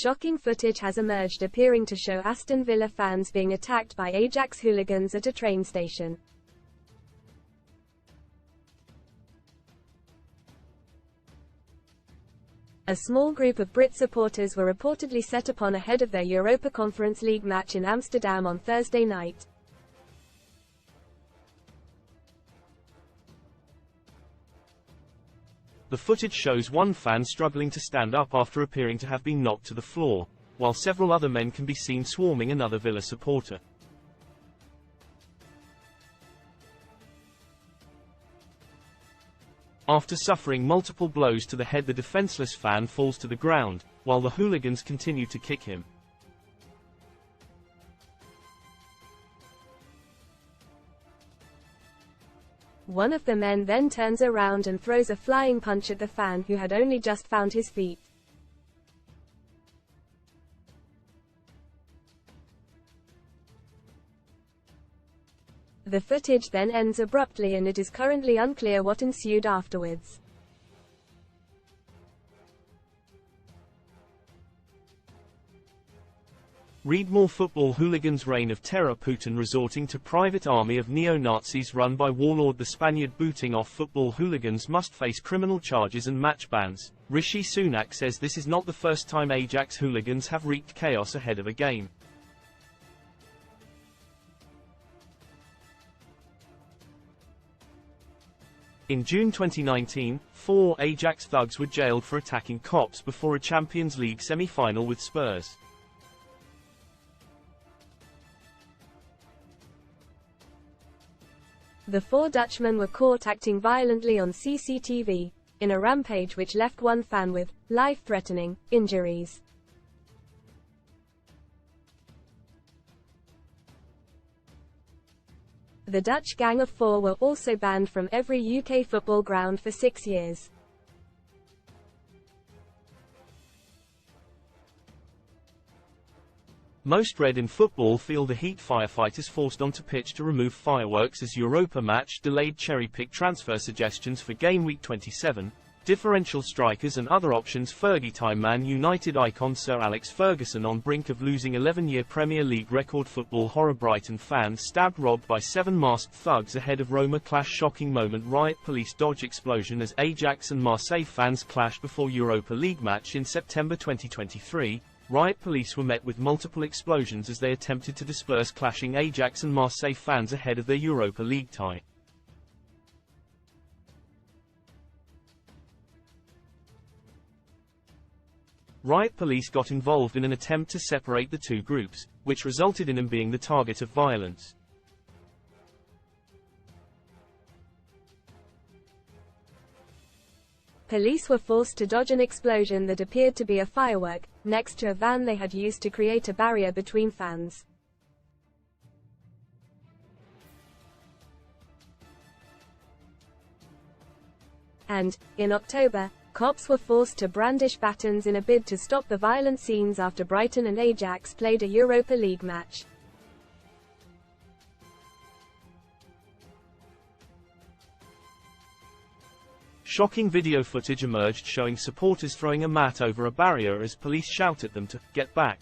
Shocking footage has emerged appearing to show Aston Villa fans being attacked by Ajax hooligans at a train station. A small group of Brit supporters were reportedly set upon ahead of their Europa Conference League match in Amsterdam on Thursday night. The footage shows one fan struggling to stand up after appearing to have been knocked to the floor, while several other men can be seen swarming another Villa supporter. After suffering multiple blows to the head, the defenseless fan falls to the ground, while the hooligans continue to kick him. One of the men then turns around and throws a flying punch at the fan, who had only just found his feet. The footage then ends abruptly, and it is currently unclear what ensued afterwards. Read more. Football hooligans' reign of terror. Putin resorting to private army of neo-Nazis run by warlord the Spaniard booting off football hooligans must face criminal charges and match bans. Rishi Sunak says this is not the first time Ajax hooligans have wreaked chaos ahead of a game. In June 2019, 4 Ajax thugs were jailed for attacking cops before a Champions League semi-final with Spurs. The 4 Dutchmen were caught acting violently on CCTV, in a rampage which left one fan with life-threatening injuries. The Dutch gang of 4 were also banned from every UK football ground for 6 years. Most red in football feel the heat. Firefighters forced onto pitch to remove fireworks as Europa match delayed. Cherry-pick transfer suggestions for game week 27, differential strikers and other options. Fergie time. Man United icon Sir Alex Ferguson on brink of losing 11-year Premier League record. Football horror. Brighton fans stabbed, robbed by 7 masked thugs ahead of Roma clash. Shocking moment. Riot police dodge explosion as Ajax and Marseille fans clash before Europa League match in September 2023. Riot police were met with multiple explosions as they attempted to disperse clashing Ajax and Marseille fans ahead of their Europa League tie. Riot police got involved in an attempt to separate the two groups, which resulted in them being the target of violence. Police were forced to dodge an explosion that appeared to be a firework, next to a van they had used to create a barrier between fans. And, in October, cops were forced to brandish batons in a bid to stop the violent scenes after Brighton and Ajax played a Europa League match. Shocking video footage emerged showing supporters throwing a mat over a barrier as police shout at them to get back.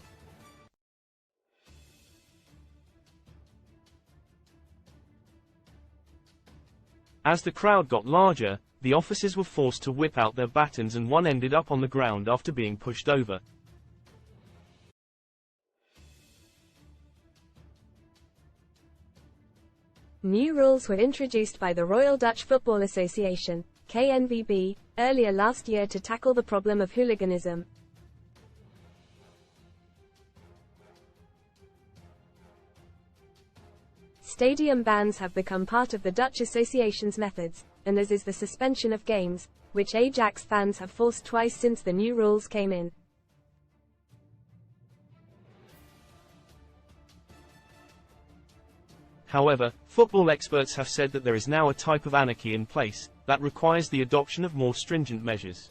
As the crowd got larger, the officers were forced to whip out their batons and one ended up on the ground after being pushed over. New rules were introduced by the Royal Dutch Football Association, KNVB, earlier last year to tackle the problem of hooliganism. Stadium bans have become part of the Dutch Association's methods, and as is the suspension of games, which Ajax fans have forced twice since the new rules came in. However, football experts have said that there is now a type of anarchy in place that requires the adoption of more stringent measures.